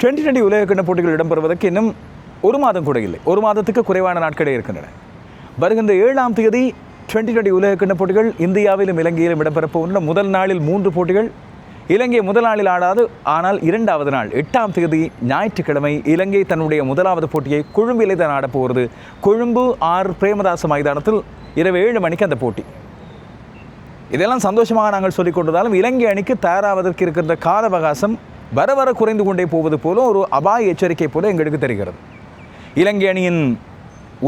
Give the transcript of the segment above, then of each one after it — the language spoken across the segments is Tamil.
2020 உலகக்கிண்ண போட்டிகள் இடம்பெறுவதற்கு இன்னும் ஒரு மாதம் கூட இல்லை. ஒரு மாதத்துக்கு குறைவான நாட்களே இருக்கின்றன. வருகின்ற 7ஆம் தேதி 2020 உலகக்கிண்ண போட்டிகள் இந்தியாவிலும் இலங்கையிலும் இடம்பெறப்போகின்ற முதல் நாளில் 3 போட்டிகள். இலங்கை முதல் நாளில் ஆடாது, ஆனால் 2வது நாள் 8ஆம் தேதி ஞாயிற்றுக்கிழமை இலங்கை தன்னுடைய முதலாவது போட்டியை கொழும்பிலே தான் ஆடப்போகிறது. கொழும்பு பிரேமதாச மைதானத்தில் இரவு 7 மணிக்கு அந்த போட்டி. இதெல்லாம் சந்தோஷமாக நாங்கள் சொல்லிக் கொண்டதாலும் இலங்கை அணிக்கு தயாராவதற்கு இருக்கின்ற கால அவகாசம் வர வர குறைந்து கொண்டே போவது போல ஒரு அபாய எச்சரிக்கை போல எங்களுக்கு தெரிகிறது. இலங்கை அணியின்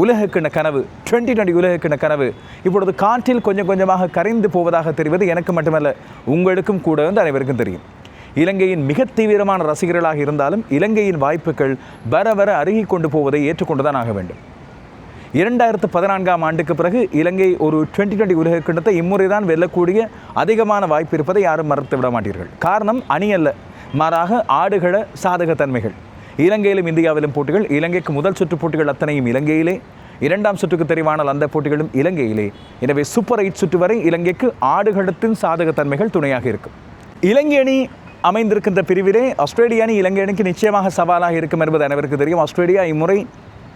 உலகக்கிண்ண கனவு 2020 உலகக்கிண்ண கனவு இப்பொழுது காற்றில் கொஞ்சம் கொஞ்சமாக கரைந்து போவதாக தெரிவது எனக்கு மட்டுமல்ல, உங்களுக்கும் கூட வந்து அனைவருக்கும் தெரியும். இலங்கையின் மிக தீவிரமான ரசிகர்களாக இருந்தாலும் இலங்கையின் வாய்ப்புகள் வர வர அருகி கொண்டு போவதை ஏற்றுக்கொண்டுதான் ஆக வேண்டும். 2014ஆம் ஆண்டுக்கு பிறகு இலங்கை ஒரு 2020 உலகக்கிண்ணத்தை இம்முறைதான் வெல்லக்கூடிய அதிகமான வாய்ப்பு இருப்பதை யாரும் மறுத்து விட மாட்டீர்கள். காரணம் அணி அல்ல, மாறாக ஆடுகள சாதகத்தன்மைகள். இலங்கையிலும் இந்தியாவிலும் போட்டிகள். இலங்கைக்கு முதல் சுற்று போட்டிகள் அத்தனையும் இலங்கையிலே, 2ஆம் சுற்றுக்கு தெரிவானால் அந்த போட்டிகளும் இலங்கையிலே. எனவே சூப்பர் 8 சுற்று வரை இலங்கைக்கு ஆடுகளத்தின் சாதகத்தன்மைகள் துணையாக இருக்கும். இலங்கை அணி அமைந்திருக்கின்ற பிரிவிலே ஆஸ்திரேலிய அணி இலங்கை அணிக்கு நிச்சயமாக சவாலாக இருக்கும் என்பது அனைவருக்கு தெரியும். ஆஸ்திரேலியா இம்முறை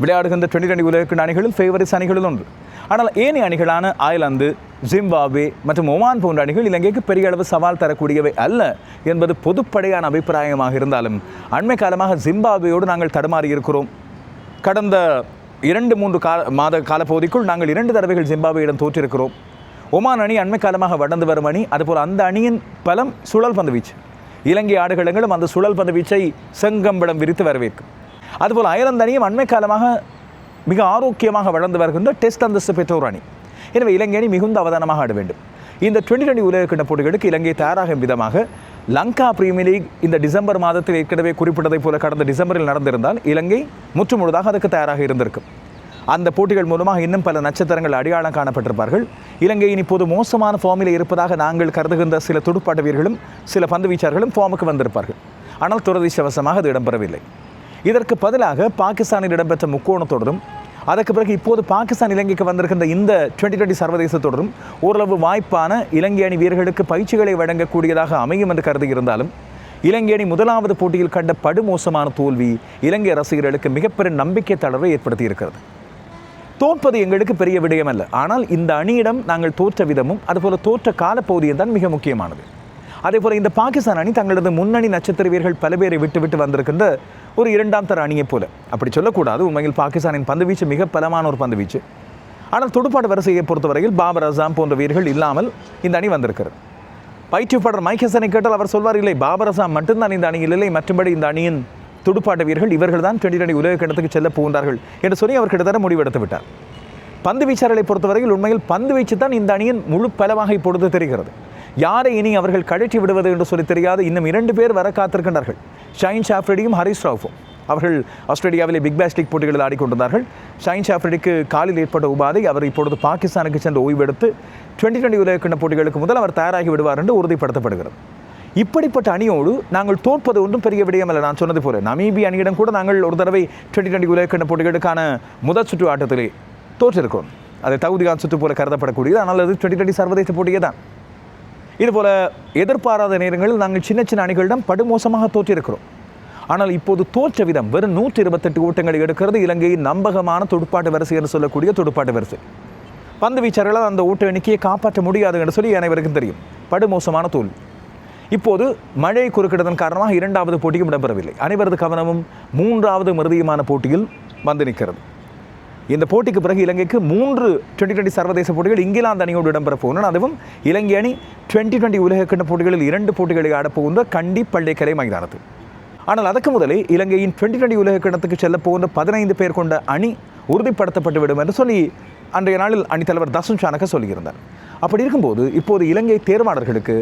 விளையாடுகின்ற 2020 உலகக்கிண்ண அணிகளில் ஃபேவரிட்ஸ் அணிகளில் ஒன்று. ஆனால் ஏனைய அணிகளான அயர்லாந்து, ஜிம்பாப்வே மற்றும் ஒமான் போன்ற அணிகள் இலங்கைக்கு பெரிய அளவு சவால் தரக்கூடியவை அல்ல என்பது பொதுப்படையான அபிப்பிராயமாக இருந்தாலும் அண்மை காலமாக ஜிம்பாப்வேயோடு நாங்கள் தடுமாறி இருக்கிறோம். கடந்த 2-3 மாத காலப்பகுதிக்குள் நாங்கள் 2 தடவைகள் ஜிம்பாப்வேயிடம் தோற்றிருக்கிறோம். ஒமான் அணி அண்மை காலமாக வளர்ந்து வரும் அணி. அதுபோல் அந்த அணியின் பலம் சுழல் பந்து வீச்சு. இலங்கை ஆடுகளங்களும் அந்த சுழல் பந்து வீச்சை செங்கம்பளம் விரித்து வரவேற்கும். அதுபோல் அயர்லாந்து அணியும் அண்மை காலமாக மிக ஆரோக்கியமாக வளர்ந்து வருகின்ற டெஸ்ட் அந்தஸ்து பெற்ற ஒரு அணி. எனவே இலங்கை அணி மிகுந்த அவதானமாக ஆட வேண்டும். இந்த 2020 உலகக்கிண்ண போட்டிகளுக்கு இலங்கை தயாராகும் விதமாக லங்கா பிரீமியர் லீக் இந்த டிசம்பர் மாதத்தில் ஏற்கனவே குறிப்பிட்டதைப் போல கடந்த டிசம்பரில் நடந்திருந்தால் இலங்கை முற்றுமுழுதாக அதுக்கு தயாராக இருந்திருக்கும். அந்த போட்டிகள் மூலமாக இன்னும் பல நட்சத்திரங்கள் அடையாளம் காணப்பட்டிருப்பார்கள். இலங்கையின் இப்போது மோசமான ஃபார்மில் இருப்பதாக நாங்கள் கருதுகின்ற சில துடுப்பாட்ட வீரர்களும் சில பந்து வீச்சாளர்களும் ஃபார்முக்கு வந்திருப்பார்கள். ஆனால் துரதிர்ஷ்டவசமாக அது இடம்பெறவில்லை. இதற்கு பதிலாக பாகிஸ்தானில் இடம்பெற்ற முக்கோண தொடரும், அதற்கு பிறகு இப்போது பாகிஸ்தான் இலங்கைக்கு வந்திருக்கின்ற இந்த 2020 சர்வதேச தொடரும் ஓரளவு வாய்ப்பான இலங்கை அணி வீரர்களுக்கு பயிற்சிகளை வழங்கக்கூடியதாக அமையும் என்று கருதியிருந்தாலும் இலங்கை அணி முதலாவது போட்டியில் கண்ட படுமோசமான தோல்வி இலங்கை ரசிகர்களுக்கு மிகப்பெரிய நம்பிக்கை தளர்வை ஏற்படுத்தி இருக்கிறது. தோற்பது எங்களுக்கு பெரிய விடயம் அல்ல, ஆனால் இந்த அணியிடம் நாங்கள் தோற்ற விதமும் அதுபோல தோற்ற காலப்பகுதியும் தான் மிக முக்கியமானது. அதேபோல் இந்த பாகிஸ்தான் அணி தங்களது முன்னணி நட்சத்திர வீரர்கள் பல பேரை விட்டு வந்திருக்கின்ற ஒரு 2ஆம் தர அணியை போல. அப்படி சொல்லக்கூடாது. உண்மையில் பாகிஸ்தானின் பந்துவீச்சு மிக பலமான ஒரு பந்துவீச்சு. ஆனால் துடுப்பாட்ட வரிசையை பொறுத்தவரையில் பாபர் அசாம் போன்ற வீரர்கள் இல்லாமல் இந்த அணி வந்திருக்கிறது. பயிற்றுப்பாளர் மைக் ஹசனை கேட்டால் அவர் சொல்வார், இல்லை பாபர் அசாம் மட்டும்தான் இந்த அணியில் இல்லை, மற்றபடி இந்த அணியின் துடுப்பாட்ட வீரர்கள் இவர்கள் தான் 2020 உலகக்கிண்ணத்துக்கு செல்ல போகின்றார்கள் என்று சொல்லி அவர் கிட்டத்தட்ட முடிவெடுத்து விட்டார். பந்து வீச்சாளர்களை பொறுத்தவரையில் உண்மையில் பந்து வீச்சு தான் இந்த அணியின் முழு பலமாக இப்பொழுது தெரிகிறது. யாரை இனி அவர்கள் கழற்றி விடுவது என்று சொல்லி தெரியாது. இன்னும் 2 பேர் வர காத்திருக்கின்றார்கள், ஷைன் ஷாஃப்ரிடியும் ஹரிஸ் ராவும். அவர்கள் ஆஸ்திரேலியாவிலே பிக் பேஷ் லீக் போட்டிகளில் ஆடிக்கொண்டிருந்தார்கள். ஷைன் ஷாஃப்ரிடிக்கு காலில் ஏற்பட்ட உபாதை, அவர் இப்பொழுது பாகிஸ்தானுக்கு சென்று ஓய்வெடுத்து 2020 உலகக்கிண்ண போட்டிகளுக்கு முதல் அவர் தயாராகி விடுவார் என்று உறுதிப்படுத்தப்படுகிறது. இப்படிப்பட்ட அணியோடு நாங்கள் தோற்பது ஒன்றும் பெரிய விடயம் அல்ல. நான் சொன்னது போல நமீபிய அணியிடம் கூட நாங்கள் ஒரு தடவை 2020 உலகக்கிண்ண போட்டிகளுக்கான முதல் சுற்று ஆட்டத்திலே தோற்றிருக்கிறோம். அது தகுதியான சுற்று போல கருதப்படக்கூடியது. ஆனால் அது 2020 சர்வதேச போட்டியே தான். இதுபோல எதிர்பாராத நேரங்களில் நாங்கள் சின்ன சின்ன அணிகளிடம் படுமோசமாக தோற்றிருக்கிறோம். ஆனால் இப்போது தோற்ற விதம் வெறும் 128 ஓட்டங்களை எடுக்கிறது இலங்கையின் நம்பகமான துடுப்பாட்டு வரிசை என்று சொல்லக்கூடிய துடுப்பாட்டு வரிசை. பந்து வீச்சாளர்களால் அந்த ஓட்ட எண்ணிக்கையை காப்பாற்ற முடியாது என்று சொல்லி அனைவருக்கும் தெரியும். படுமோசமான தோல்வி. இப்போது மழை குறுக்கிட்டதன் காரணமாக 2வது போட்டியும் இடம்பெறவில்லை. அனைவரது கவனமும் 3வது மறுதியமான போட்டியில் வந்து நிற்கிறது. இந்த போட்டிக்கு பிறகு இலங்கைக்கு 3 2020 சர்வதேச போட்டிகள் இங்கிலாந்து அணியோடு இடம்பெற போகின்றன. அதுவும் இலங்கை அணி 2020 உலகக்கிண்ண போட்டிகளில் 2 போட்டிகளை ஆடப்போகின்ற கண்டி பள்ளிக்கரை மைதானத்தில். ஆனால் அதற்கு முதலே இலங்கையின் 2020 உலகக்கிண்ணத்துக்கு செல்ல போகின்ற 15 பேர் கொண்ட அணி உறுதிப்படுத்தப்பட்டுவிடும் என்று சொல்லி அன்றைய நாளில் அணித்தலைவர் தசுன் சானக்க சொல்லியிருந்தார். அப்படி இருக்கும்போது இப்போது இலங்கை தேர்வாளர்களுக்கு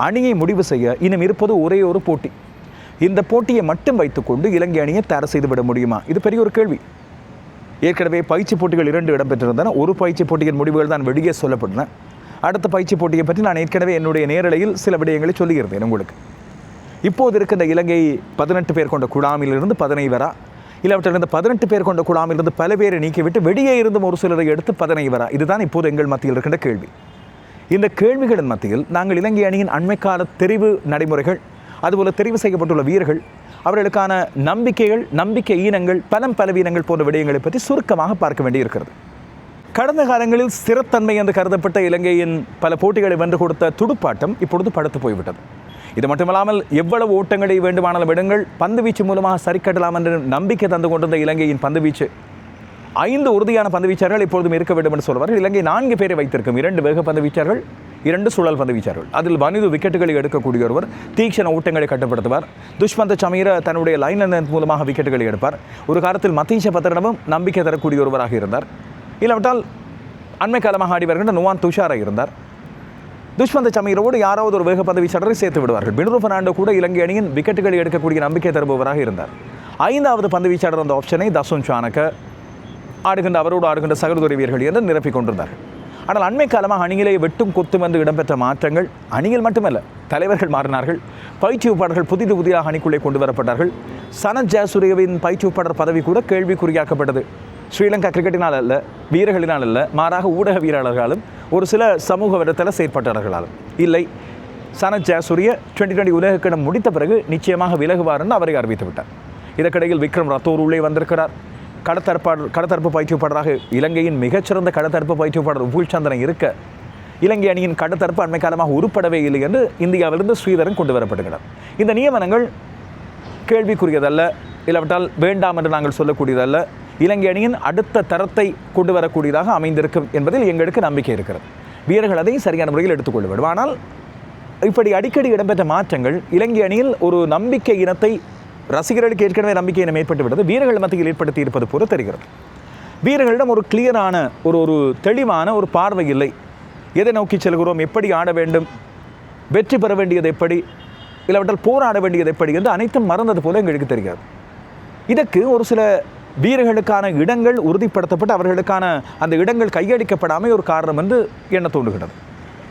அணியை முடிவு செய்ய இன்னும் இருப்பது ஒரே ஒரு போட்டி. இந்த போட்டியை மட்டும் வைத்துக்கொண்டு இலங்கை அணியை தயார் செய்துவிட முடியுமா? இது பெரிய ஒரு கேள்வி. ஏற்கனவே பயிற்சி போட்டிகள் 2 இடம்பெற்றிருந்தன. ஒரு பயிற்சி போட்டியின் முடிவுகள் தான் வெளியே சொல்லப்பட்டன. அடுத்த பயிற்சி போட்டியை பற்றி நான் ஏற்கனவே என்னுடைய நேரலையில் சில விடயங்களை சொல்லியிருந்தேன் உங்களுக்கு. இப்போது இருக்கின்ற இலங்கை 18 பேர் கொண்ட குழாமிலிருந்து 15 வரா, இல்லாவற்றிலிருந்து 18 பேர் கொண்ட குழாமிலிருந்து பல பேரை நீக்கிவிட்டு வெளியே இருந்தும் ஒரு சிலரை எடுத்து 15 வரா? இதுதான் இப்போது எங்கள் மத்தியில் இருக்கின்ற கேள்வி. இந்த கேள்விகளின் மத்தியில் நாங்கள் இலங்கை அணியின் அண்மைக்கால தெரிவு நடைமுறைகள், அதுபோல் தெரிவு செய்யப்பட்டுள்ள வீரர்கள், அவர்களுக்கான நம்பிக்கைகள், நம்பிக்கை ஈனங்கள், பலவீனங்கள் போன்ற விடயங்களை பற்றி சுருக்கமாக பார்க்க வேண்டியிருக்கிறது. கடந்த காலங்களில் ஸ்திரத்தன்மை என்று கருதப்பட்ட இலங்கையின் பல போட்டிகளை வென்று கொடுத்த துடுப்பாட்டம் இப்பொழுது படுத்து போய்விட்டது. இது மட்டுமல்லாமல் எவ்வளவு ஓட்டங்களை வேண்டுமானாலும் விடுங்கள், பந்துவீச்சு மூலமாக சரிக்கட்டலாம் என்று நம்பிக்கை தந்து கொண்டிருந்த இலங்கையின் பந்துவீச்சு 5 உறுதியான பந்துவீச்சாளர்கள் இப்பொழுதும் இருக்க வேண்டும் என்று சொல்வார்கள். இலங்கை 4 பேரை வைத்திருக்கும். 2 வேக பந்துவீச்சாளர்கள், 2 சுழல் பந்துவீச்சாளர்கள். அதில் வனிது விக்கெட்டுகளை எடுக்கக்கூடிய ஒருவர் தீக்ஷண ஓட்டங்களை கட்டுப்படுத்துவார். துஷ்மந்த சமீர தன்னுடைய லைன் மூலமாக விக்கெட்டுகளை எடுப்பார். ஒரு காலத்தில் மதீஷ பத்திரனமும் நம்பிக்கை தரக்கூடிய ஒருவராக இருந்தார். இல்லாவிட்டால் அண்மை காலமாக ஆடி வருகின்ற நுவான் துஷாரா இருந்தார். துஷ்மந்த சமீரோடு யாராவது ஒரு வேக பந்துவீச்சாளரை சேர்த்து விடுவார்கள். பினுரு பெர்னாண்டோ கூட இலங்கை அணியின் விக்கெட்டுகளை எடுக்கக்கூடிய நம்பிக்கை தருபவராக இருந்தார். 5வது பந்துவீச்சாளர் அந்த ஆப்ஷனை தசுன் சானக்க அவரோடு ஆடுகின்ற சகோதரி வீரர்கள் என்று நிரப்பிக் கொண்டிருந்தார்கள். ஆனால் அண்மை காலமாக அணியிலே வெட்டும் கொத்தும் என்று இடம்பெற்ற மாற்றங்கள் அணியில் மட்டுமல்ல, தலைவர்கள் மாறினார்கள். பயிற்றுவிப்பாளர்கள் புதிதாக அணிக்குள்ளே கொண்டு வரப்பட்டார்கள். சனத் ஜெயசூரியவின் பயிற்றுவிப்பாளர் பதவி கூட கேள்விக்குறியாக்கப்பட்டது. ஸ்ரீலங்கா கிரிக்கெட்டினால் அல்ல, வீரர்களினால் அல்ல, மாறாக ஊடக வீரர்களாலும் ஒரு சில சமூக விடத்தில் செயற்பட்டார்களாலும் இல்லை. சனத் ஜெயசூரிய 2020 உலகக்கிடம் முடித்த பிறகு நிச்சயமாக விலகுவார் என்று அவரை அறிவித்து விட்டார். இதற்கிடையில் விக்ரம் ரத்தோர் உள்ளே வந்திருக்கிறார். கடத்தரப்பு பயிற்றுவிப்பாளராக இலங்கையின் மிகச்சிறந்த கடத்தரப்பு பயிற்றுவிப்பாளர் உபுல் சந்திரன் இருக்க, இலங்கை அணியின் கடத்தரப்பு அண்மை காலமாக உருப்படவே இல்லை என்று இந்தியாவிலிருந்து ஸ்ரீதரன் கொண்டு வரப்படுகிறார். இந்த நியமனங்கள் கேள்விக்குரியதல்ல, இல்லாவிட்டால் வேண்டாம் என்று நாங்கள் சொல்லக்கூடியதல்ல. இலங்கை அணியின் அடுத்த தரத்தை கொண்டு வரக்கூடியதாக அமைந்திருக்கும் என்பதில் எங்களுக்கு நம்பிக்கை இருக்கிறது. வீரர்கள் அதை சரியான முறையில் எடுத்துக்கொள்ள வேண்டும். ஆனால் இப்படி அடிக்கடி இடம்பெற்ற மாற்றங்கள் இலங்கை அணியில் ஒரு நம்பிக்கை இனத்தை, ரசிகர்களுக்கு ஏற்கனவே நம்பிக்கை இனம் ஏற்பட்டு விட்டது, வீரர்கள் மத்தியில் ஏற்படுத்தி இருப்பது போல தெரிகிறது. வீரர்களிடம் ஒரு கிளியரான ஒரு தெளிவான ஒரு பார்வை இல்லை. எதை நோக்கி செல்கிறோம், எப்படி ஆட வேண்டும், வெற்றி பெற வேண்டியது எப்படி, இல்லாவிட்டால் போராட வேண்டியது எப்படி என்று அனைத்தும் மறந்தது போல எங்களுக்கு தெரிகிறது. இதற்கு ஒரு சில வீரர்களுக்கான இடங்கள் உறுதிப்படுத்தப்பட்டு அவர்களுக்கான அந்த இடங்கள் கையடிக்கப்படாமல் ஒரு காரணம் என்று எண்ண தோன்றுகிறது.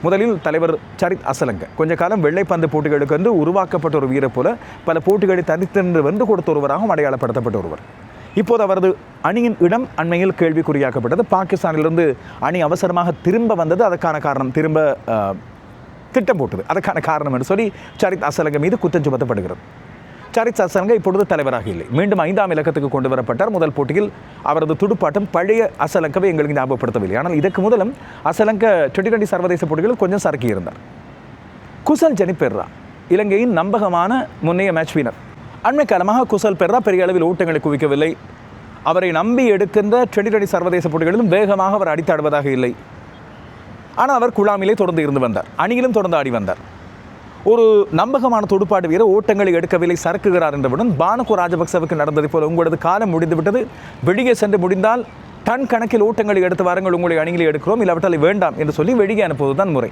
முதலில் தலைவர் சரித் அசலங்க கொஞ்ச காலம் வெள்ளைப்பந்து போட்டிகளுக்கு வந்து உருவாக்கப்பட்ட ஒரு வீரர் போல பல போட்டிகளை தனித்தென்று வென்று கொடுத்த ஒருவராகவும் அடையாளப்படுத்தப்பட்ட ஒருவர். இப்போது அவரது அணியின் இடம் அண்மையில் கேள்விக்குறியாக்கப்பட்டது. பாகிஸ்தானிலிருந்து அணி அவசரமாக திரும்ப வந்தது. அதற்கான காரணம், திரும்ப திட்டம் போட்டது, அதற்கான காரணம் என்று சொல்லி சரித் அசலங்க மீது குற்றம் சுமத்தப்படுகிறது. சரித் அசலங்க இப்பொழுது தலைவராக இல்லை, மீண்டும் 5ஆம் இலக்கத்துக்கு கொண்டு வரப்பட்டார். முதல் போட்டியில் அவரது துடுப்பாட்டம் பழைய அசலங்கவை எங்களுக்கு ஞாபகப்படுத்தவில்லை. ஆனால் இதற்கு முதலும் அசலங்க 2020 சர்வதேச போட்டிகளில் கொஞ்சம் சறுக்கி இருந்தார். குசல் ஜனிபெர்ரா இலங்கையின் நம்பகமான முன்னைய மேட்ச் வீனர். அண்மை காலமாக குசல் பெர்ரா பெரிய அளவில் ஓட்டங்களை குவிக்கவில்லை. அவரை நம்பி எடுக்கின்ற 2020 சர்வதேச போட்டிகளிலும் வேகமாக அவர் அடித்தாடுவதாக இல்லை. ஆனால் அவர் குழாமிலே தொடர்ந்து இருந்து வந்தார், அணியிலும் தொடர்ந்து ஆடி வந்தார். ஒரு நம்பகமான துடுப்பாடு வீரர் ஓட்டங்களை எடுக்கவில்லை, சறுக்குகிறார் என்றவுடன் பானகோ ராஜபக்சவுக்கு நடந்ததை போல உங்களது காலம் முடிந்துவிட்டது, வெளியே சென்று முடிந்தால் டன் கணக்கில் ஓட்டங்களை எடுத்து வாருங்கள், உங்களை அணிகளை எடுக்கிறோம், இல்லாவிட்டால் வேண்டாம் என்று சொல்லி வெளியே அனுப்புவதுதான் முறை.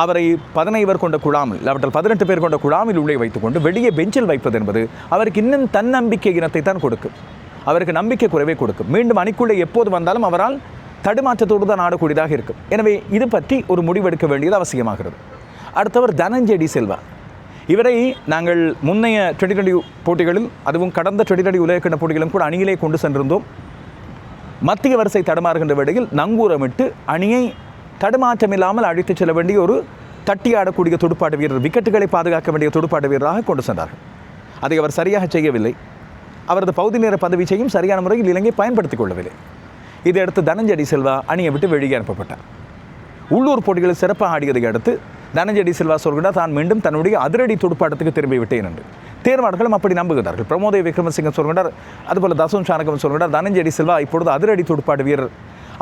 அவரை 15 பேர் கொண்ட குழாமில், இல்லாவிட்டால் 18 பேர் கொண்ட குழாமில் உள்ளே வைத்துக்கொண்டு வெளியே பெஞ்சில் வைப்பது என்பது அவருக்கு இன்னும் தன்னம்பிக்கை இனத்தை தான் கொடுக்கும், அவருக்கு நம்பிக்கை குறைவே கொடுக்கும். மீண்டும் அணிக்குள்ளே எப்போது வந்தாலும் அவரால் தடுமாற்றத்தோடு தான் ஆடக்கூடியதாக இருக்கும். எனவே இது பற்றி ஒரு முடிவெடுக்க வேண்டியது அவசியமாகிறது. அடுத்தவர் தனஞ்சய டி சில்வா. இவரை நாங்கள் முன்னைய 2020 போட்டிகளில், அதுவும் கடந்த 2020 உலகக்கிண்ண போட்டிகளும் கூட அணியிலே கொண்டு சென்றிருந்தோம். மத்திய வரிசை தடுமாறுகின்ற வேளையில் நங்கூரமிட்டு அணியை தடுமாற்றமில்லாமல் அழைத்துச் செல்ல வேண்டிய ஒரு தட்டி ஆடக்கூடிய துடுப்பாட்ட வீரர், விக்கெட்டுகளை பாதுகாக்க வேண்டிய துடுப்பாட்ட வீரராக கொண்டு சென்றார்கள். அதை அவர் சரியாக செய்யவில்லை. அவரது பகுதி நேர பதவியையும் சரியான முறையில் இலங்கை பயன்படுத்திக் கொள்ளவில்லை. இதையடுத்து தனஞ்சய டி சில்வா அணியை விட்டு வெளியே அனுப்பப்பட்டார். உள்ளூர் போட்டிகளில் சிறப்பாக ஆடியதை அடுத்து தனஞ்சய டி சில்வா சொல்கிறார், தான் மீண்டும் தன்னுடைய அதிரடி துடுப்பாட்டத்துக்கு திரும்பி விட்டேன் என்று. தேர்வாளர்களும் அப்படி நம்புகிறார்கள். பிரமோதய விக்ரமசிங்கம் சொல்கிறார், அதுபோல் தசுன் சானகம் சொல்கிறார், தனஞ்சய டி சில்வா இப்பொழுது அதிரடி துடுப்பாட்டு வீரர்,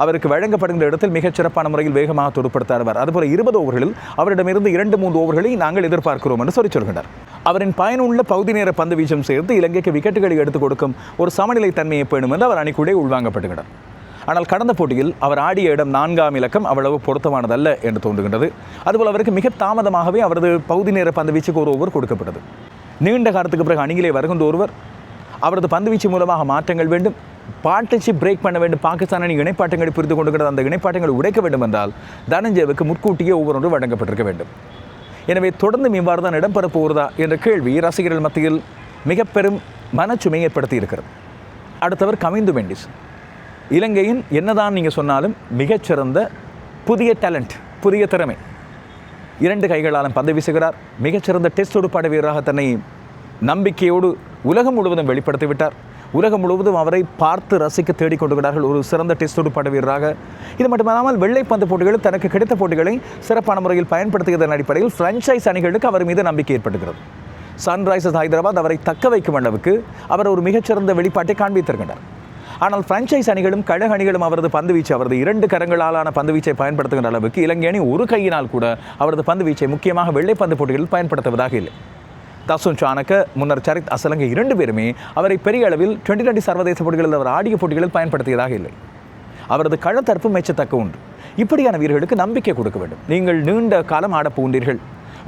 அவருக்கு வழங்கப்படுகின்ற இடத்தில் மிகச் சிறப்பான முறையில் வேகமாக துடுப்படுத்தாடுவார். அதுபோல் 20 ஓவர்களில் அவரிடமிருந்து 2-3 ஓவர்களை நாங்கள் எதிர்பார்க்கிறோம் என்று சொல்கிறார். அவரின் பயனுள்ள பகுதி நேர பந்து வீச்சம் சேர்த்து இலங்கைக்கு விக்கெட்டுகளை எடுத்துக் கொடுக்கும் ஒரு சமநிலை தன்மையை பேணும் என்று அவர் அணிக்குள்ளே உள்வாங்கப்பட்டுகிறார். ஆனால் கடந்த போட்டியில் அவர் ஆடிய இடம் 4ஆம் இலக்கம் அவ்வளவு பொருத்தமானதல்ல என்று தோன்றுகின்றது. அதுபோல் அவருக்கு மிக தாமதமாகவே அவரது பகுதி நேர பந்து வீச்சுக்கு ஒரு ஓவர் கொடுக்கப்பட்டது. நீண்ட காலத்துக்கு பிறகு அணியிலே வருகின்ற ஒருவர், அவரது பந்து வீச்சு மூலமாக மாற்றங்கள் வேண்டும், பார்ட்னர்ஷிப் பிரேக் பண்ண வேண்டும், பாகிஸ்தான் அணி இணைப்பாட்டங்களை புரிந்து கொண்டுகிறது, அந்த இணைப்பாட்டங்களை உடைக்க வேண்டும் என்றால் தனஞ்சயவுக்கு முன்கூட்டியே ஒவ்வொன்று வழங்கப்பட்டிருக்க வேண்டும். எனவே தொடர்ந்து இவ்வாறு தான் இடம்பெறப் போகிறதா என்ற கேள்வி ரசிகர்கள் மத்தியில் மிக பெரும் மனச்சுமை ஏற்படுத்தி இருக்கிறது. அடுத்தவர் கமிந்து மெண்டிஸ். இலங்கையின் என்னதான் நீங்கள் சொன்னாலும் மிகச்சிறந்த புதிய டேலண்ட், புதிய திறமை. 2 கைகளாலும் பந்து வீசுகிறார். மிகச்சிறந்த டெஸ்ட் துடுப்பாட்ட வீரராக தன்னை நம்பிக்கையோடு உலகம் முழுவதும் வெளிப்படுத்திவிட்டார். உலகம் முழுவதும் அவரை பார்த்து ரசிக்க தேடிக்கொண்டிருக்கிறார்கள் ஒரு சிறந்த டெஸ்ட் துடுப்பாட்ட வீரராக. இது மட்டுமல்லாமல் வெள்ளைப்பந்து போட்டிகளில் தனக்கு கிடைத்த போட்டிகளை சிறப்பான முறையில் பயன்படுத்தியதன் அடிப்படையில் பிரான்ச்சைஸ் அணிகளுக்கு அவர் மீது நம்பிக்கை ஏற்படுகிறது. சன்ரைசர்ஸ் ஹைதராபாத் அவரை தக்க வைக்கும் அளவுக்கு அவர் ஒரு மிகச்சிறந்த வெளிப்பாட்டை காண்பித்திருக்கின்றார். ஆனால் பிரான்ச்சைஸ் அணிகளும் கழக அணிகளும் அவரது பந்துவீச்சு, அவரது 2 கரங்களாலான பந்துவீச்சை பயன்படுத்துகின்ற அளவுக்கு இலங்கை அணி ஒரு கையினால் கூட அவரது பந்துவீச்சை முக்கியமாக வெள்ளைப்பந்து போட்டிகளில் பயன்படுத்துவதாக இல்லை. தசுன் சாணக்க, முன்னர் சரித் அசலங்க 2 பேருமே அவரை பெரிய அளவில் 2020 சர்வதேச போட்டிகளில் அவர் ஆடிய போட்டிகளில் பயன்படுத்தியதாக இல்லை. அவரது களத்தரப்பு மெச்சத்தக்க உண்டு. இப்படியான வீரர்களுக்கு நம்பிக்கை கொடுக்க வேண்டும். நீங்கள் நீண்ட காலம் ஆட போகின்றீர்கள்,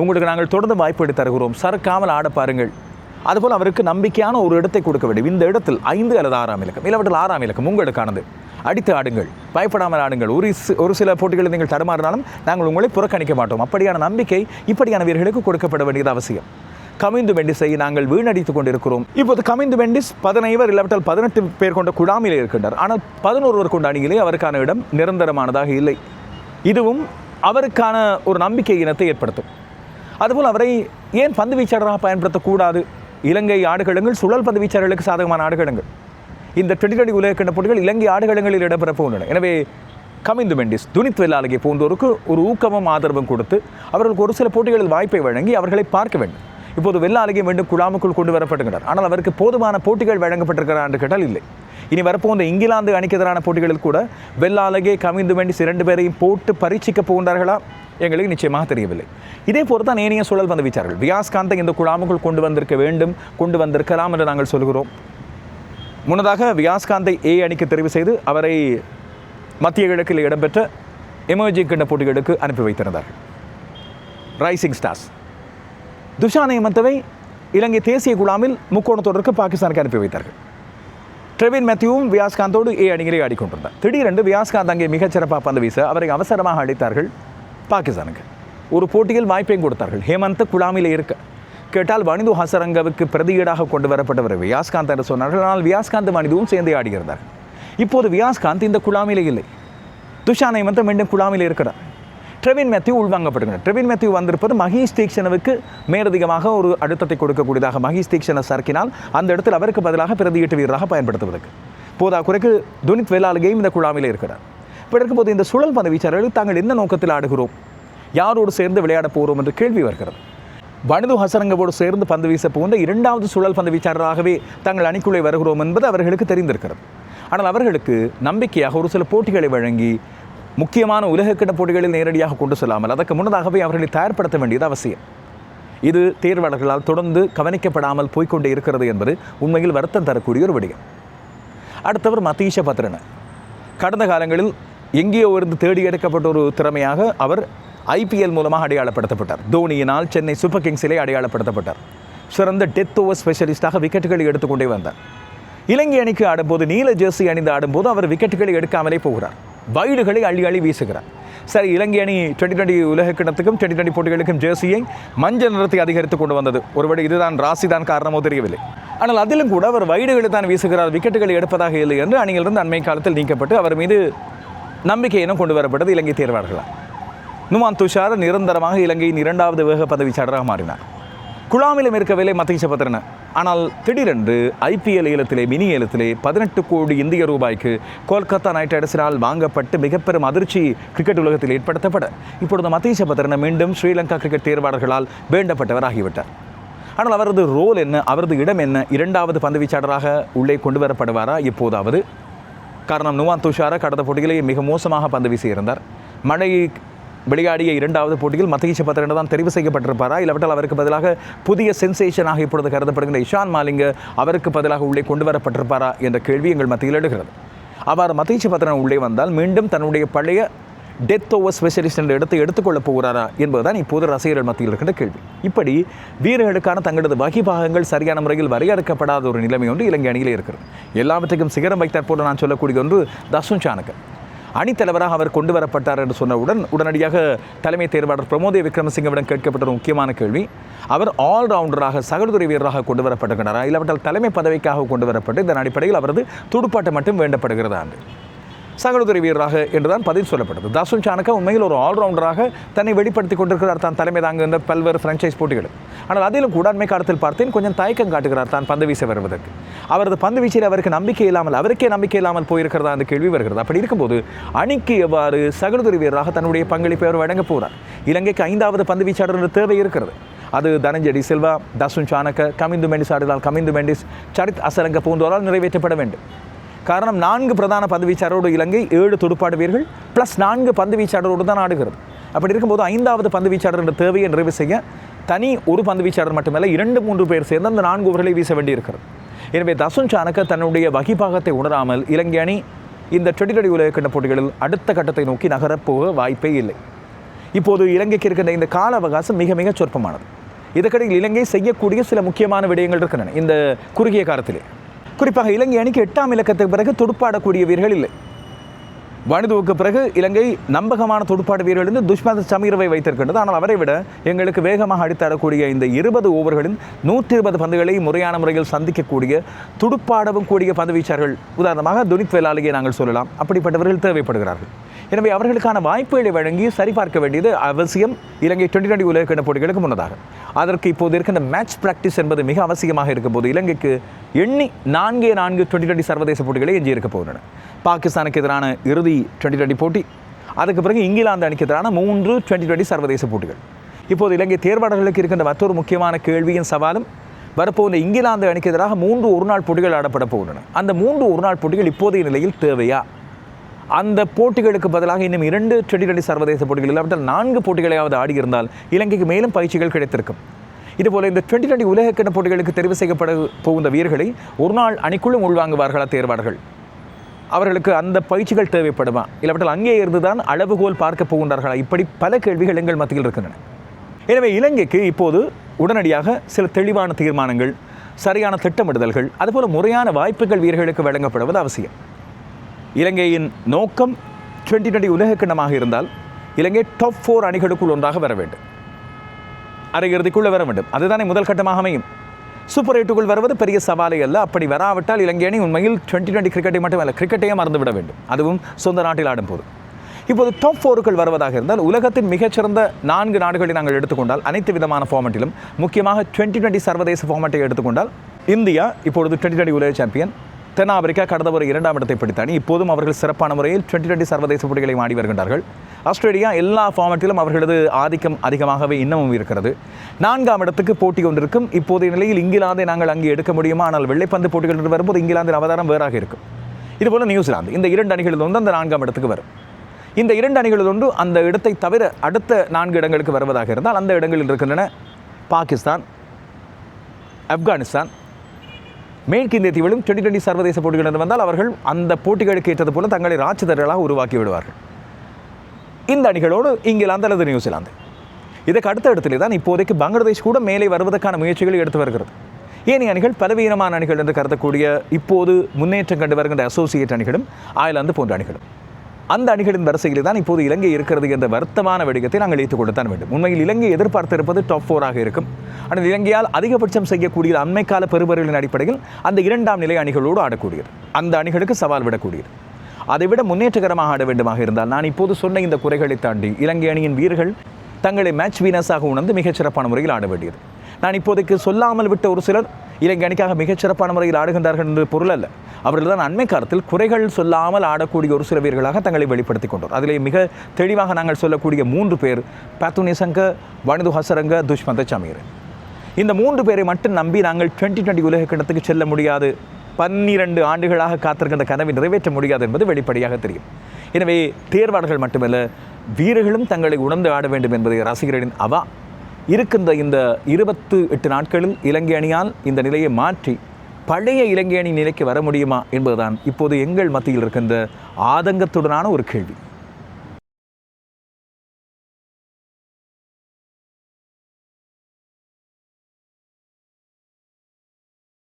உங்களுக்கு நாங்கள் தொடர்ந்து வாய்ப்பு எடுத்து தருகிறோம், சறுக்காமல் ஆட பாருங்கள். அதுபோல் அவருக்கு நம்பிக்கையான ஒரு இடத்தை கொடுக்க வேண்டும். இந்த இடத்தில் 5 அல்லது 6ஆம் இலக்கம், இல்லாவற்றில் 6ஆம் இலக்கம் உங்களுக்கானது. அடித்து ஆடுங்கள், பயப்படாமல் ஆடுங்கள். ஒரு சில போட்டிகளில் நீங்கள் தடுமாறினாலும் நாங்கள் உங்களை புறக்கணிக்க மாட்டோம். அப்படியான நம்பிக்கை இப்படியான வீரர்களுக்கு கொடுக்கப்பட வேண்டியது அவசியம். கமிந்து மெண்டிஸை நாங்கள் வீணடித்துக் கொண்டிருக்கிறோம். இப்போது கமிந்து மெண்டிஸ் 17 இல்லாவிட்டால் 18 பேர் கொண்ட குழாமிலே இருக்கின்றார். ஆனால் 11 கொண்ட அணியிலே அவருக்கான இடம் நிரந்தரமானதாக இல்லை. இதுவும் அவருக்கான ஒரு நம்பிக்கை இனத்தை ஏற்படுத்தும். அதுபோல் அவரை ஏன் பந்து வீச்சாளராக பயன்படுத்தக்கூடாது? இலங்கை ஆடுகளங்கள் சுழல் பந்து வீச்சாளர்களுக்கு சாதகமான ஆடுகளங்கள். இந்த 2020 உலகக்கிண்ண போட்டிகள் இலங்கை ஆடுகளங்களில் இடம்பெறப்போ உள்ளன. எனவே கமிந்து மெண்டிஸ், துனித் வெல்லாலகே போன்றோருக்கு ஒரு ஊக்கமும் ஆதரவும் கொடுத்து அவர்களுக்கு ஒரு சில போட்டிகளில் வாய்ப்பை வழங்கி அவர்களை பார்க்க வேண்டும். இப்போது வெல்லாலகே மீண்டும் குழாமுக்குள் கொண்டு வரப்படுகிறார். ஆனால் அவருக்கு போதுமான போட்டிகள் வழங்கப்பட்டிருக்கிறார் என்று கேட்டால் இல்லை. இனி வரப்போன்ற இங்கிலாந்து அணிக்கு எதிரான போட்டிகளில் கூட வெல்லாலகே, கமிந்து மெண்டிஸ் 2 பேரையும் போட்டு பரீட்சிக்க போகின்றார்களா எங்களுக்கு நிச்சயமாக தெரியவில்லை. இதே போல தான் ஏனைய சுழல் பந்து வீச்சார்கள் வியாஸ்காந்தை இந்த குழாமுக்குள் கொண்டு வந்திருக்க வேண்டும், கொண்டு வந்திருக்கலாம் என்று நாங்கள் சொல்கிறோம். முன்னதாக வியாஸ்காந்தை ஏ அணிக்கு தெரிவு செய்து அவரை மத்திய கிழக்கில் இடம்பெற்ற எமர்ஜிங் கிண்ண போட்டிகளுக்கு அனுப்பி வைத்திருந்தார்கள் ரைசிங் ஸ்டார்ஸ். துஷான் ஹேமந்தவை இலங்கை தேசிய குழாமில் முக்கோணத்தொடருக்கு பாகிஸ்தானுக்கு அனுப்பி வைத்தார்கள். ட்ரெவின் மேத்யூவும் வியாஸ்காந்தோடு ஏ அணியிலே ஆடிக்கொண்டிருந்தார். திடீரென்று வியாஸ்காந்த் அங்கே மிகச்சிறப்பாக பந்து வீச அவரை அவசரமாக அழைத்தார்கள் பாகிஸ்தானுக்கு. ஒரு போட்டியில் வாய்ப்பையும் கொடுத்தார்கள். ஹேமந்த் குழாமிலே இருக்க கேட்டால் வனிது ஹசரங்கவுக்கு பிரதியீடாக கொண்டு வரப்பட்டவர் வியாஸ்காந்த் என்று சொன்னார்கள். ஆனால் வியாஸ்காந்த் வனிதுவும் சேர்ந்தே ஆடுகிறார்கள். இப்போது வியாஸ்காந்த் இந்த குழாமிலே இல்லை. துஷான் ஹேமந்த் மீண்டும் குழாமிலே இருக்கிறார். ட்ரெவின் மேத்யூ உள்வாங்கப்படுகிறார். ட்ரெவின் மேத்யூ வந்திருப்பது மகேஷ் தீக்ஷணவுக்கு மேலதிகமாக ஒரு அழுத்தத்தை கொடுக்கக்கூடியதாக. மகேஷ் தீக்ஷண சறுக்கினால் அந்த இடத்தில் அவருக்கு பதிலாக பிரதியீட்டு வீரராக பயன்படுத்துவதற்கு போதாக்குறைக்கு துனித் வெல்லாலகேயும் இந்த குழாமிலே இருக்கிறார். இப்போ இருக்கும்போது இந்த சுழல் பந்து வீச்சாளர்கள் தாங்கள் என்ன நோக்கத்தில் ஆடுகிறோம், யாரோடு சேர்ந்து விளையாட போகிறோம் என்று கேள்வி வருகிறது. வனிது ஹசரங்கவோடு சேர்ந்து பந்து வீச போன்ற 2வது சுழல் பந்து வீச்சாளராகவே தாங்கள் அணிக்குள்ளே வருகிறோம் என்பது அவர்களுக்கு தெரிந்திருக்கிறது. ஆனால் அவர்களுக்கு நம்பிக்கையாக ஒரு சில போட்டிகளை வழங்கி முக்கியமான உலகக்கிண்ண போட்டிகளில் நேரடியாக கொண்டு செல்லாமல் அதற்கு முன்னதாகவே அவர்களை தயார்படுத்த வேண்டியது அவசியம். இது தேர்வாளர்களால் தொடர்ந்து கவனிக்கப்படாமல் போய்கொண்டே இருக்கிறது என்பது உண்மையில் வருத்தம் தரக்கூடிய ஒரு விடயம். அடுத்தவர் மதீஷ பத்ரன. கடந்த காலங்களில் எங்கேயோ இருந்து தேடி எடுக்கப்பட்ட ஒரு திறமையாக அவர் IPL மூலமாக அடையாளப்படுத்தப்பட்டார். தோனியினால் சென்னை சூப்பர் கிங்ஸிலே அடையாளப்படுத்தப்பட்டார். சிறந்த டெத் ஓவர் ஸ்பெஷலிஸ்டாக விக்கெட்டுகளை எடுத்துக்கொண்டே வந்தார். இலங்கை அணிக்கு ஆடும்போது நீல ஜெர்சி அணிந்து ஆடும்போது அவர் விக்கெட்டுகளை எடுக்காமலே போகிறார், வைடுகளை அள்ளி அள்ளி வீசுகிறார். சரி, இலங்கை அணி 2020 உலகக்கிண்ணத்துக்கும் 2020 போட்டிகளுக்கும் ஜெர்சியை மஞ்சள் நிறத்தை அதிகரித்து கொண்டு வந்தது. ஒருவேளை இதுதான் ராசிதான் காரணமோ தெரியவில்லை. ஆனால் அதிலும் கூட அவர் வைடுகளை தான் வீசுகிறார், விக்கெட்டுகளை எடுப்பதாக இல்லை என்று அணியிலிருந்து அண்மை காலத்தில் நீக்கப்பட்டு அவர் மீது நம்பிக்கையினம் கொண்டு வரப்பட்டது இலங்கை தேர்வாளர்களால். நுமான் துஷார் நிரந்தரமாக இலங்கையின் 2வது வேக பதவிச்சாளராக மாறினார். குழாமிலும் இருக்கவில்லை மதீஷ பத்ரன. ஆனால் திடீரென்று IPL ஏலத்திலே, மினி ஏலத்திலே 18 கோடி இந்திய ரூபாய்க்கு கோல்கத்தா நைட் ரைடர்ஸினால் வாங்கப்பட்டு மிகப்பெரும் அதிர்ச்சி கிரிக்கெட் உலகத்தில் ஏற்படுத்தப்பட இப்பொழுது மதீஷ பத்ரன மீண்டும் ஸ்ரீலங்கா கிரிக்கெட் தேர்வாளர்களால் வேண்டப்பட்டவர் ஆகிவிட்டார். ஆனால் அவரது ரோல் என்ன, அவரது இடம் என்ன? 2வது பந்து வீச்சாளராக உள்ளே கொண்டு வரப்படுவாரா இப்போதாவது? காரணம், நுவான் துஷார கடந்த போட்டியிலேயே மிக மோசமாக பந்து வீசியிருந்தார். மழை விளையாடிய 2வது போட்டியில் மதீஷ பத்ரன தான் தெரிவு செய்யப்பட்டிருப்பாரா, இல்லாவிட்டால் அவருக்கு பதிலாக புதிய சென்சேஷனாக இப்பொழுது கருதப்படுகின்ற இஷான் மாலிங்க அவருக்கு பதிலாக உள்ளே கொண்டு வரப்பட்டிருப்பாரா என்ற கேள்வி எங்கள் மத்தியில் எழுகிறது. அவ்வாறு மதீஷ பத்ரன உள்ளே வந்தால் மீண்டும் தன்னுடைய பழைய டெத் ஓவர் ஸ்பெஷலிஸ்ட் என்ற இடத்தை எடுத்துக்கொள்ளப் போகிறாரா என்பதுதான் இப்போது ரசிகர்கள் மத்தியில் இருக்கின்ற கேள்வி. இப்படி வீரர்களுக்கான தங்களது வகிபாகங்கள் சரியான முறையில் வரையறுக்கப்படாத ஒரு நிலைமை ஒன்று இலங்கை அணியிலே இருக்கிறது. எல்லாவற்றுக்கும் சிகரம் வைத்தாற் போல நான் சொல்லக்கூடிய ஒன்று தசுன் சாணக்க. அணித்தலைவராக அவர் கொண்டு வரப்பட்டார் என்று சொன்னவுடன் உடனடியாக தலைமை தேர்வாளர் பிரமோதே விக்ரமசிங்கவிடம் கேட்கப்பட்ட ஒரு முக்கியமான கேள்வி, அவர் ஆல்ரவுண்டராக சகடுதுறை வீரராக கொண்டு வரப்பட்டிருக்கிறாரா, இல்லாவிட்டால் தலைமை பதவிக்காக கொண்டு வரப்பட்டு இதன் அடிப்படையில் அவரது துடுப்பாட்டம் மட்டும் வேண்டப்படுகிறதா என்று. சகோதரி வீரராக என்றுதான் பதில் சொல்லப்பட்டது. தசுன் சாணக்க உண்மையில் ஒரு ஆல்ரவுண்டராக தன்னை வெளிப்படுத்திக் கொண்டிருக்கிறார் தான் தலைமை தாங்குகின்ற பல்வேறு பிரான்ச்சைஸ் போட்டிகளும். ஆனால் அதிலும் கூட அண்மை காலத்தில் பார்த்தேன் கொஞ்சம் தயக்கம் காட்டுகிறார் தான் பந்து வீச வருவதற்கு. அவரது பந்து வீச்சில் அவருக்கே நம்பிக்கை இல்லாமல் போயிருக்கிறதா அந்த கேள்வி வருகிறது. அப்படி இருக்கும்போது அணிக்கு எவ்வாறு சகோதரி வீரராக தன்னுடைய பங்களிப்பை அவர் வழங்க போகிறார்? இலங்கைக்கு 5வது பந்து வீச்சாளர் என்ற தேவை இருக்கிறது. அது தனஞ்சய டி சில்வா, தசுன் சாணக்க, கமிந்து மெண்டிஸ் ஆடினால் கமிந்து மெண்டிஸ், சரித் அசரங்க போன்றோரால் நிறைவேற்றப்பட வேண்டும். காரணம் 4 பிரதான பந்து வீச்சாளரோடு இலங்கை 7 துடுப்பாடு வீரர்கள் ப்ளஸ் 4 பந்து வீச்சாளரோடு தான் ஆடுகிறது. அப்படி இருக்கும்போது 5வது பந்து வீச்சாளர் என்ற தேவையை நிறைவு செய்ய தனி ஒரு பந்து வீச்சாளர் மட்டுமல்ல 2-3 பேர் சேர்ந்து அந்த 4 ஓவர்களை வீச வேண்டியிருக்கிறது. எனவே தசுன் சாணக்க தன்னுடைய வகிபாகத்தை உணராமல் இலங்கை அணி இந்த டி20 உலகக்கிண்ண போட்டிகளில் அடுத்த கட்டத்தை நோக்கி நகரப்போக வாய்ப்பே இல்லை. இப்போது இலங்கைக்கு இருக்கின்ற இந்த கால அவகாசம் மிக மிக சொற்பமானது. இதற்கிடையில் இலங்கை செய்யக்கூடிய சில முக்கியமான விடயங்கள் இருக்கின்றன இந்த குறுகிய காலத்திலே. குறிப்பாக இலங்கை அணிக்கு 8ஆம் இலக்கத்துக்கு பிறகு துடுப்பாடக்கூடிய வீரர்கள் இல்லை. வனிதுவுக்கு பிறகு இலங்கை நம்பகமான துடுப்பாடு வீரர்கள் இருந்து துஷ்மந்த் சமீரவை வைத்திருக்கின்றது. ஆனால் அவரை விட எங்களுக்கு வேகமாக அடித்தாடக்கூடிய இந்த 20 ஓவர்களில் 120 பந்துகளை முறையான முறையில் சந்திக்கக்கூடிய துடுப்பாடவும் கூடிய பந்து வீச்சார்கள், உதாரணமாக துனித் வேலாலியை நாங்கள் சொல்லலாம், அப்படிப்பட்டவர்கள் தேவைப்படுகிறார்கள். எனவே அவர்களுக்கான வாய்ப்புகளை வழங்கி சரிபார்க்க வேண்டியது அவசியம் இலங்கை டி20 உலகக்கிண்ண போட்டிகளுக்கு முன்னதாக. அதற்கு இப்போது இருக்கின்ற மேட்ச் பிராக்டிஸ் என்பது மிக அவசியமாக இருக்கும் போது இலங்கைக்கு எண்ணி 4 டி20 சர்வதேச போட்டிகளை எஞ்சி இருக்க போகின்றன. பாகிஸ்தானுக்கு எதிரான இறுதி டி20 போட்டி, அதுக்கு பிறகு இங்கிலாந்து அணிக்கு எதிரான 3 டி20 சர்வதேச போட்டிகள். இப்போது இலங்கை தேர்வாளர்களுக்கு இருக்கின்ற மற்றொரு முக்கியமான கேள்வியின் சவாலும் வரப்போகிற இங்கிலாந்து அணிக்கு எதிராக 3 ஒருநாள் போட்டிகள் ஆடப்பட போகின்றன. அந்த 3 ஒருநாள் போட்டிகள் இப்போதைய நிலையில் தேவையா? அந்த போட்டிகளுக்கு பதிலாக இன்னும் 2 டி20 சர்வதேச போட்டிகள் இல்லாவிட்டால் 4 போட்டிகளையாவது ஆடியிருந்தால் இலங்கைக்கு மேலும் பயிற்சிகள் கிடைத்திருக்கும். இதுபோல் இந்த டி20 உலகக்கிண்ண போட்டிகளுக்கு தெரிவு செய்யப்பட போகின்ற வீரர்களை ஒரு நாள் அணிக்குள்ளும் உள்வாங்குவார்களா தேர்வாளர்கள்? அவர்களுக்கு அந்த பயிற்சிகள் தேவைப்படுமா? இல்லாவிட்டால் அங்கே இருந்துதான் அளவுகோல் பார்க்க போகின்றார்களா? இப்படி பல கேள்விகள் எங்கள் மத்தியில் இருக்கின்றன. எனவே இலங்கைக்கு இப்போது உடனடியாக சில தெளிவான தீர்மானங்கள், சரியான திட்டமிடுதல்கள், அதுபோல் முறையான வாய்ப்புகள் வீரர்களுக்கு வழங்கப்படுவது அவசியம். இலங்கையின் நோக்கம் டி20 உலகக்கிண்ணமாக இருந்தால் இலங்கை டாப் 4 அணிகளுக்குள் ஒன்றாக வர வேண்டும், அரையிறுதிக்குள்ளே வர வேண்டும். அதுதானே முதல் கட்டமாக அமையும். சூப்பர் 8க்குள் வருவது பெரிய சவாலே அல்ல. அப்படி வராவிட்டால் இலங்கை அணி உண்மையில் டி20 கிரிக்கெட்டை மட்டுமல்ல, கிரிக்கெட்டையே மறந்துவிட வேண்டும், அதுவும் சொந்த நாட்டில் ஆடும் போது. இப்போது டாப் 4க்குள் வருவதாக இருந்தால் உலகத்தின் மிகச்சிறந்த 4 நாடுகளை நாங்கள் எடுத்துக்கொண்டால் அனைத்து விதமான ஃபார்மட்டிலும், முக்கியமாக டி20 சர்வதேச ஃபார்மட்டை எடுத்துக்கொண்டால் இந்தியா இப்பொழுது டி20 உலக சாம்பியன், தென்னாப்பிரிக்கா கடந்த ஒரு 2ஆம் இடத்தை பிடித்த அணி, இப்போதும் அவர்கள் சிறப்பான முறையில் டி20 சர்வதேச போட்டிகளை ஆடி வருகின்றார்கள். ஆஸ்திரேலியா எல்லா ஃபார்மட்டிலும் அவர்களது ஆதிக்கம் அதிகமாகவே இன்னமும் இருக்கிறது. 4ஆம் இடத்துக்கு போட்டி கொண்டிருக்கும். இப்போதைய நிலையில் இங்கிலாந்தை நாங்கள் அங்கே எடுக்க முடியுமா? ஆனால் வெள்ளைப்பந்து போட்டிகள் வரும்போது இங்கிலாந்தின் அவதாரம் வேறாக இருக்கும். இதுபோல் நியூசிலாந்து, இந்த 2 அணிகளில் ஒன்று அந்த 4ஆம் இடத்துக்கு வரும். இந்த 2 அணிகளில் ஒன்று அந்த இடத்தை தவிர அடுத்த 4 இடங்களுக்கு வருவதாக இருந்தால் அந்த இடங்களில் இருக்கின்றன பாகிஸ்தான், ஆப்கானிஸ்தான், மேற்கு இந்திய தீவிலும் டி20 சர்வதேச போட்டிகள் வந்தால் அவர்கள் அந்த போட்டிகளுக்கு ஏற்றது போல தங்களை ராட்சதர்களாக உருவாக்கி விடுவார்கள். இந்த அணிகளோடு இங்கிலாந்து அல்லது நியூசிலாந்து. இதற்கு அடுத்த இடத்திலே தான் இப்போதைக்கு பங்களாதேஷ் கூட மேலே வருவதற்கான முயற்சிகளை எடுத்து வருகிறது. ஏனைய அணிகள் பலவீனமான அணிகள் என்று கருதக்கூடிய இப்போது முன்னேற்றம் கண்டு வருகின்ற அசோசியேட் அணிகளும் அயர்லாந்து போன்ற அணிகளும், அந்த அணிகளின் வரிசையில் தான் இப்போது இலங்கை இருக்கிறது என்ற வருத்தமான வடிவத்தை நாங்கள் ஏற்றுக் கொடுத்தான் வேண்டும். உண்மையில் இலங்கை எதிர்பார்த்திருப்பது டாப் 4ஆக இருக்கும். ஆனால் இலங்கையால் அதிகபட்சம் செய்யக்கூடிய அண்மைக்கால பெறுபவர்களின் அடிப்படையில் அந்த 2ஆம் நிலை அணிகளோடு ஆடக்கூடியது, அந்த அணிகளுக்கு சவால் விடக்கூடியது. அதைவிட முன்னேற்றகரமாக ஆட வேண்டுமாக இருந்தால் நான் இப்போது சொன்ன இந்த குறைகளை தாண்டி இலங்கை அணியின் வீரர்கள் தங்களை மேட்ச் வீனஸாக உணர்ந்து மிகச்சிறப்பான முறையில் ஆட வேண்டியது. நான் இப்போதைக்கு சொல்லாமல் விட்ட ஒரு சிலர் இலங்கை அணிக்காக மிகச்சிறப்பான முறையில் ஆடுகின்றார்கள் என்று பொருள் அல்ல. அவர்கள் தான் அண்மை காலத்தில் குறைகள் சொல்லாமல் ஆடக்கூடிய ஒரு சில வீரர்களாக தங்களை வெளிப்படுத்திக் கொண்டோர். அதிலே மிக தெளிவாக நாங்கள் சொல்லக்கூடிய 3 பேர் பாத்து நிசங்க, வனிது ஹசரங்க, துஷ்மந்த் சமீர். இந்த 3 பேரை மட்டும் நம்பி நாங்கள் டி20 உலகக்கிண்ணத்துக்கு செல்ல முடியாது, 12 ஆண்டுகளாக காத்திருக்கின்ற கனவை நிறைவேற்ற முடியாது என்பது வெளிப்படையாக தெரியும். எனவே தேர்வாளர்கள் மட்டுமல்ல, வீரர்களும் தங்களை உணர்ந்து ஆட வேண்டும் என்பதை ரசிகர்களின் அவா இருக்கின்ற இந்த 28 நாட்களில் இலங்கை அணியால் இந்த நிலையை மாற்றி பழைய இலங்கை அணி நிலைக்கு வர முடியுமா என்பதுதான் இப்போது எங்கள் மத்தியில் இருக்கின்ற ஆதங்கத்துடனான ஒரு கேள்வி.